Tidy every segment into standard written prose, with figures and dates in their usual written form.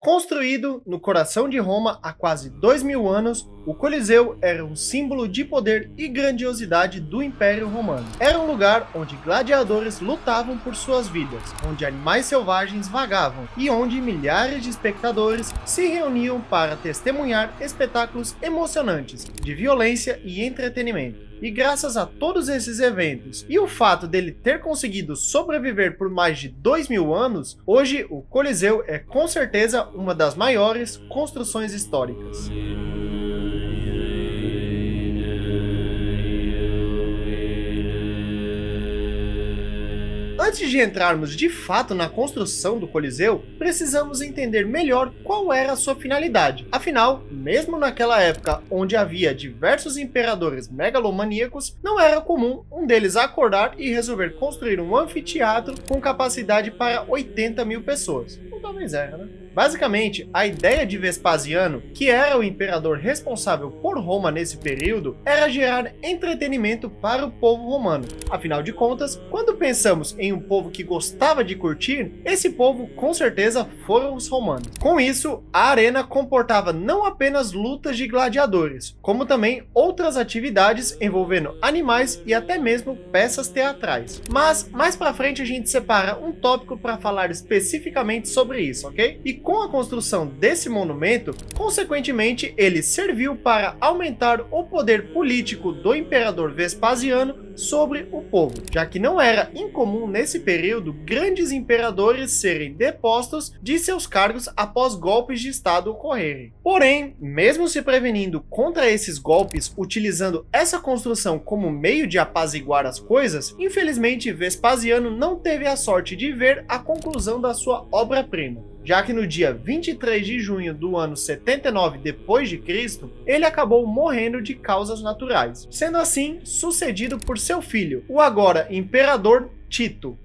Construído no coração de Roma há quase 2000 anos, o Coliseu era um símbolo de poder e grandiosidade do Império Romano. Era um lugar onde gladiadores lutavam por suas vidas, onde animais selvagens vagavam e onde milhares de espectadores se reuniam para testemunhar espetáculos emocionantes de violência e entretenimento. E graças a todos esses eventos e o fato dele ter conseguido sobreviver por mais de 2000 anos, hoje o Coliseu é com certeza uma das maiores construções históricas. Antes de entrarmos de fato na construção do Coliseu, precisamos entender melhor qual era a sua finalidade. Afinal, mesmo naquela época onde havia diversos imperadores megalomaníacos, não era comum um deles acordar e resolver construir um anfiteatro com capacidade para 80 mil pessoas. Ou talvez era, né? Basicamente, a ideia de Vespasiano, que era o imperador responsável por Roma nesse período, era gerar entretenimento para o povo romano. Afinal de contas, quando pensamos em um povo que gostava de curtir, esse povo com certeza foram os romanos. Com isso, a arena comportava não apenas lutas de gladiadores, como também outras atividades envolvendo animais e até mesmo peças teatrais. Mas mais pra frente a gente separa um tópico para falar especificamente sobre isso, ok? E com a construção desse monumento, consequentemente, ele serviu para aumentar o poder político do imperador Vespasiano sobre o povo, já que não era incomum nesse período grandes imperadores serem depostos de seus cargos após golpes de estado ocorrerem. Porém, mesmo se prevenindo contra esses golpes, utilizando essa construção como meio de apaziguar as coisas, infelizmente Vespasiano não teve a sorte de ver a conclusão da sua obra-prima, já que no dia 23 de junho do ano 79 d.C., ele acabou morrendo de causas naturais, sendo assim sucedido por seu filho, o agora imperador Tito.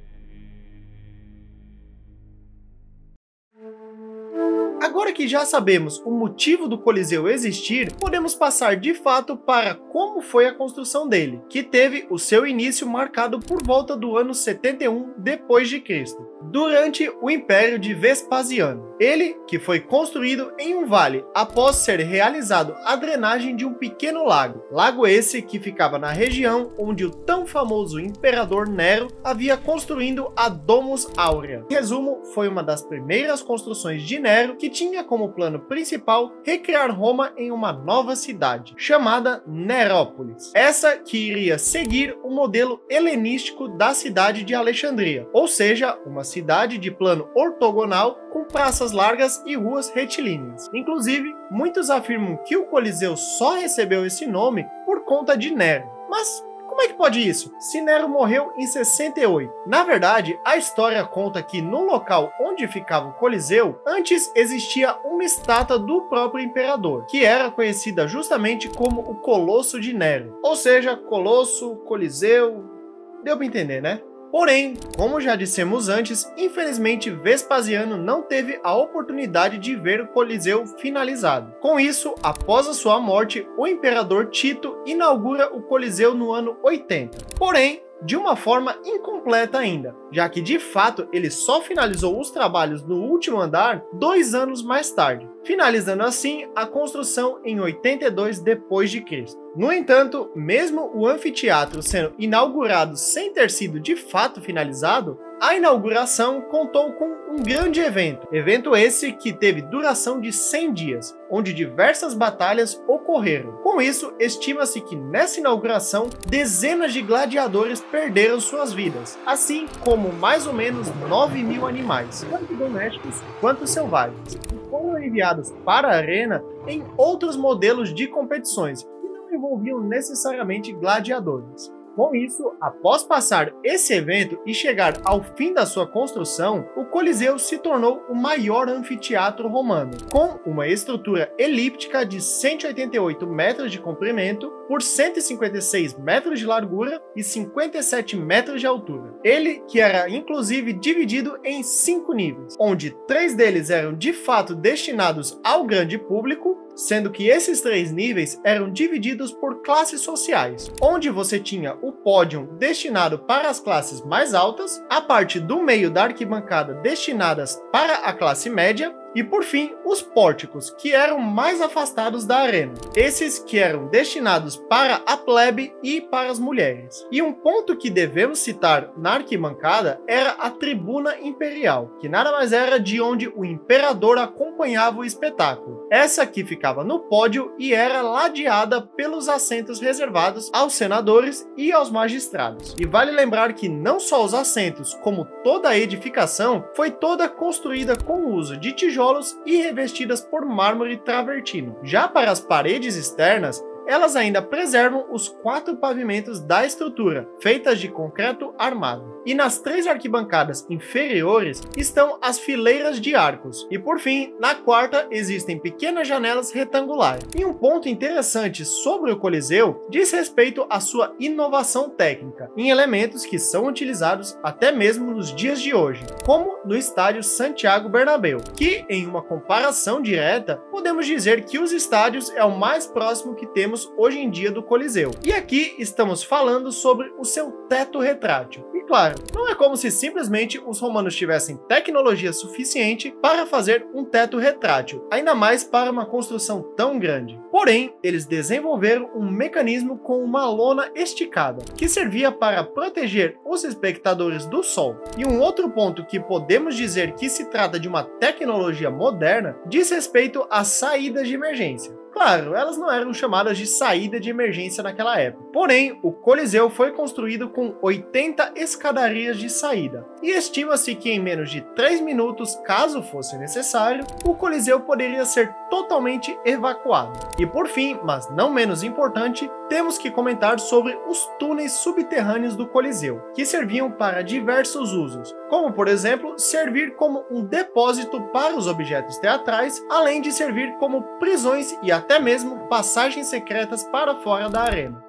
Agora que já sabemos o motivo do Coliseu existir, podemos passar de fato para como foi a construção dele, que teve o seu início marcado por volta do ano 71 d.C., durante o Império de Vespasiano. Ele que foi construído em um vale após ser realizado a drenagem de um pequeno lago. Lago esse que ficava na região onde o tão famoso imperador Nero havia construído a Domus Aurea. Em resumo, foi uma das primeiras construções de Nero que tinha como plano principal recriar Roma em uma nova cidade, chamada Nerópolis. Essa que iria seguir o modelo helenístico da cidade de Alexandria, ou seja, uma cidade de plano ortogonal com praças largas e ruas retilíneas. Inclusive, muitos afirmam que o Coliseu só recebeu esse nome por conta de Nero. Mas como é que pode isso, se Nero morreu em 68? Na verdade, a história conta que no local onde ficava o Coliseu, antes existia uma estátua do próprio imperador, que era conhecida justamente como o Colosso de Nero. Ou seja, Colosso, Coliseu, deu para entender, né? Porém, como já dissemos antes, infelizmente Vespasiano não teve a oportunidade de ver o Coliseu finalizado. Com isso, após a sua morte, o imperador Tito inaugura o Coliseu no ano 80. Porém, de uma forma incompleta ainda, já que de fato ele só finalizou os trabalhos no último andar 2 anos mais tarde, finalizando assim a construção em 82 d.C. No entanto, mesmo o anfiteatro sendo inaugurado sem ter sido de fato finalizado, a inauguração contou com um grande evento esse que teve duração de 100 dias, onde diversas batalhas ocorreram. Com isso, estima-se que nessa inauguração, dezenas de gladiadores perderam suas vidas, assim como mais ou menos 9.000 animais, tanto domésticos quanto selvagens, e foram enviados para a arena em outros modelos de competições, que não envolviam necessariamente gladiadores. Com isso, após passar esse evento e chegar ao fim da sua construção, o Coliseu se tornou o maior anfiteatro romano, com uma estrutura elíptica de 188 metros de comprimento por 156 metros de largura e 57 metros de altura. Ele que era inclusive dividido em 5 níveis, onde 3 deles eram de fato destinados ao grande público, sendo que esses 3 níveis eram divididos por classes sociais, onde você tinha o pódio destinado para as classes mais altas, a parte do meio da arquibancada destinadas para a classe média E por fim, os pórticos, que eram mais afastados da arena. Esses que eram destinados para a plebe e para as mulheres. E um ponto que devemos citar na arquibancada era a tribuna imperial, que nada mais era de onde o imperador acompanhava o espetáculo. Essa que ficava no pódio e era ladeada pelos assentos reservados aos senadores e aos magistrados. E vale lembrar que não só os assentos, como toda a edificação, foi toda construída com o uso de tijolos e revestidas por mármore travertino. Já para as paredes externas, elas ainda preservam os 4 pavimentos da estrutura, feitas de concreto armado. E nas 3 arquibancadas inferiores estão as fileiras de arcos. E por fim, na quarta existem pequenas janelas retangulares. E um ponto interessante sobre o Coliseu diz respeito à sua inovação técnica, em elementos que são utilizados até mesmo nos dias de hoje, como no estádio Santiago Bernabéu, que em uma comparação direta, podemos dizer que os estádios é o mais próximo que temos hoje em dia do Coliseu. E aqui estamos falando sobre o seu teto retrátil. E claro, não é como se simplesmente os romanos tivessem tecnologia suficiente para fazer um teto retrátil, ainda mais para uma construção tão grande. Porém, eles desenvolveram um mecanismo com uma lona esticada, que servia para proteger os espectadores do sol. E um outro ponto que podemos dizer que se trata de uma tecnologia moderna diz respeito às saídas de emergência. Claro, elas não eram chamadas de saída de emergência naquela época. Porém, o Coliseu foi construído com 80 escadarias de saída. E estima-se que em menos de 3 minutos, caso fosse necessário, o Coliseu poderia ser totalmente evacuado. E por fim, mas não menos importante, temos que comentar sobre os túneis subterrâneos do Coliseu, que serviam para diversos usos, como por exemplo, servir como um depósito para os objetos teatrais, além de servir como prisões e até mesmo passagens secretas para fora da arena.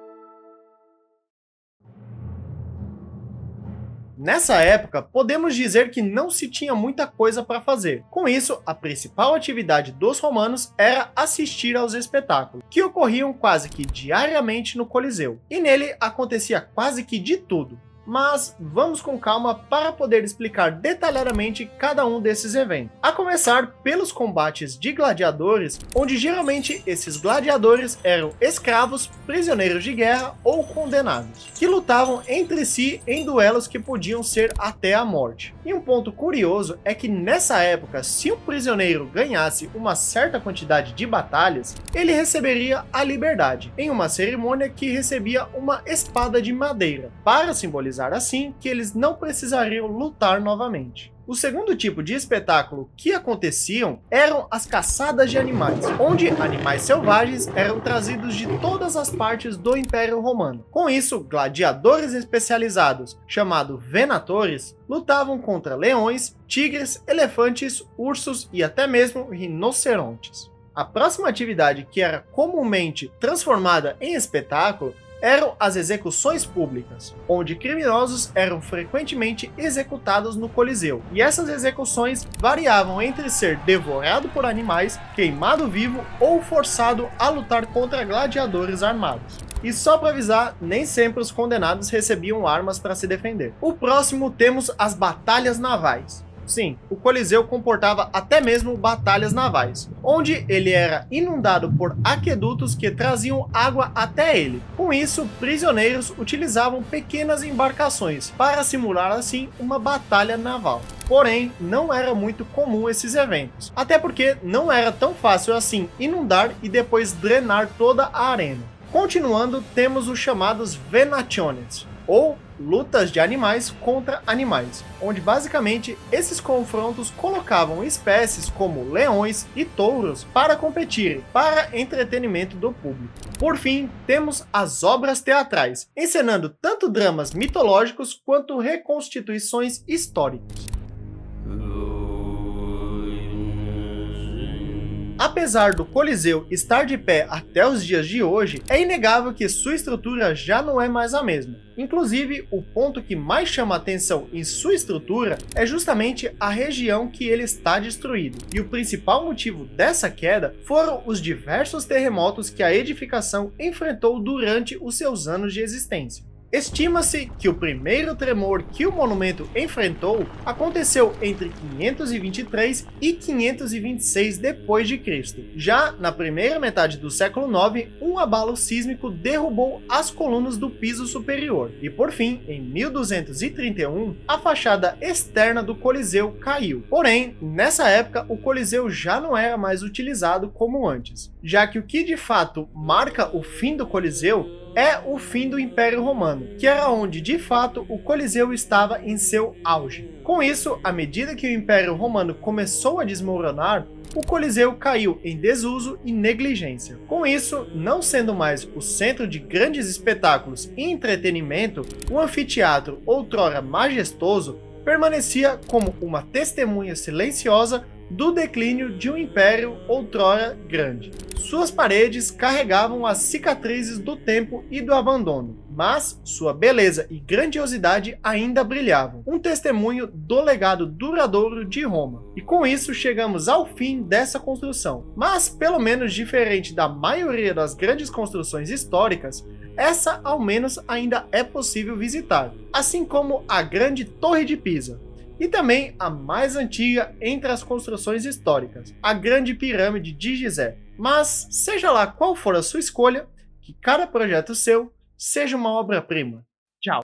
Nessa época, podemos dizer que não se tinha muita coisa para fazer. Com isso, a principal atividade dos romanos era assistir aos espetáculos, que ocorriam quase que diariamente no Coliseu. E nele acontecia quase que de tudo. Mas vamos com calma para poder explicar detalhadamente cada um desses eventos. A começar pelos combates de gladiadores, onde geralmente esses gladiadores eram escravos, prisioneiros de guerra ou condenados, que lutavam entre si em duelos que podiam ser até a morte. E um ponto curioso é que nessa época, se um prisioneiro ganhasse uma certa quantidade de batalhas, ele receberia a liberdade, em uma cerimônia que recebia uma espada de madeira, para simbolizar assim que eles não precisariam lutar novamente. O segundo tipo de espetáculo que aconteciam eram as caçadas de animais, onde animais selvagens eram trazidos de todas as partes do Império Romano. Com isso, gladiadores especializados, chamados venatores, lutavam contra leões, tigres, elefantes, ursos e até mesmo rinocerontes. A próxima atividade que era comumente transformada em espetáculo eram as execuções públicas, onde criminosos eram frequentemente executados no Coliseu. E essas execuções variavam entre ser devorado por animais, queimado vivo ou forçado a lutar contra gladiadores armados. E só para avisar, nem sempre os condenados recebiam armas para se defender. O próximo temos as batalhas navais. Sim, o Coliseu comportava até mesmo batalhas navais, onde ele era inundado por aquedutos que traziam água até ele. Com isso, prisioneiros utilizavam pequenas embarcações para simular assim uma batalha naval. Porém, não era muito comum esses eventos, até porque não era tão fácil assim inundar e depois drenar toda a arena. Continuando, temos os chamados venationes, ou lutas de animais contra animais, onde basicamente esses confrontos colocavam espécies como leões e touros para competirem, para entretenimento do público. Por fim, temos as obras teatrais, encenando tanto dramas mitológicos quanto reconstituições históricas. Apesar do Coliseu estar de pé até os dias de hoje, é inegável que sua estrutura já não é mais a mesma. Inclusive, o ponto que mais chama a atenção em sua estrutura é justamente a região que ele está destruído. E o principal motivo dessa queda foram os diversos terremotos que a edificação enfrentou durante os seus anos de existência. Estima-se que o primeiro tremor que o monumento enfrentou aconteceu entre 523 e 526 d.C. Já na primeira metade do século IX, um abalo sísmico derrubou as colunas do piso superior. E por fim, em 1231, a fachada externa do Coliseu caiu. Porém, nessa época, o Coliseu já não era mais utilizado como antes, já que o que de fato marca o fim do Coliseu é o fim do Império Romano, que era onde de fato o Coliseu estava em seu auge. Com isso, à medida que o Império Romano começou a desmoronar, o Coliseu caiu em desuso e negligência. Com isso, não sendo mais o centro de grandes espetáculos e entretenimento, o anfiteatro, outrora majestoso, permanecia como uma testemunha silenciosa do declínio de um império outrora grande. Suas paredes carregavam as cicatrizes do tempo e do abandono, mas sua beleza e grandiosidade ainda brilhavam, um testemunho do legado duradouro de Roma. E com isso chegamos ao fim dessa construção. Mas, pelo menos diferente da maioria das grandes construções históricas, essa ao menos ainda é possível visitar, assim como a Grande Torre de Pisa. E também a mais antiga entre as construções históricas, a Grande Pirâmide de Gizé. Mas, seja lá qual for a sua escolha, que cada projeto seu seja uma obra-prima.